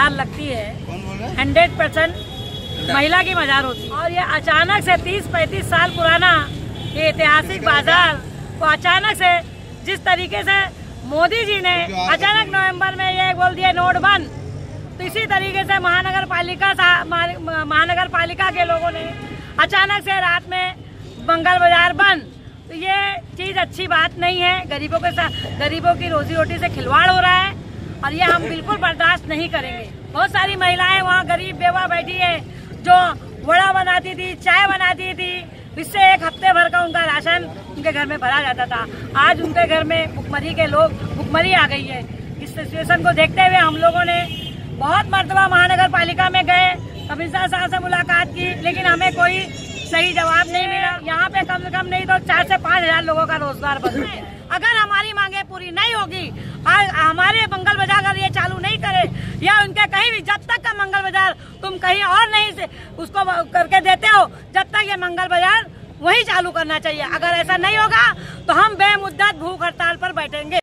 मजार लगती है 100% महिला की मजार होती है। और ये अचानक से 30-35 साल पुराना ये ऐतिहासिक बाजार को अचानक से जिस तरीके से मोदी जी ने अचानक नवंबर में ये बोल दिया नोट बंद, तो इसी तरीके से महानगर पालिका के लोगों ने अचानक से रात में मंगल बाजार बंद, तो ये चीज अच्छी बात नहीं है। गरीबों के साथ, गरीबों की रोजी रोटी से खिलवाड़ हो रहा है और ये हम बिल्कुल बर्दाश्त नहीं करेंगे। बहुत सारी महिलाएं वहाँ गरीब बेवा बैठी है जो वड़ा बनाती थी, चाय बनाती थी, इससे एक हफ्ते भर का उनका राशन उनके घर में भरा जाता था। आज उनके घर में भुखमरी आ गई है। इस सिचुएशन को देखते हुए हम लोगों ने बहुत मर्तबा महानगर पालिका में गए, कमिश्नर साहब से मुलाकात की, लेकिन हमें कोई सही जवाब नहीं मिला। यहाँ पे कम से कम नहीं तो 4 से 5 हजार लोगों का रोजगार बंद है। अगर हमारी मांगे पूरी नहीं होगी, हमारे मंगल बाजार अगर ये चालू नहीं करे या उनके कहीं भी, जब तक का मंगल बाजार तुम कहीं और नहीं से उसको करके देते हो, जब तक ये मंगल बाजार वही चालू करना चाहिए। अगर ऐसा नहीं होगा तो हम बेमुद्दत भूख हड़ताल पर बैठेंगे।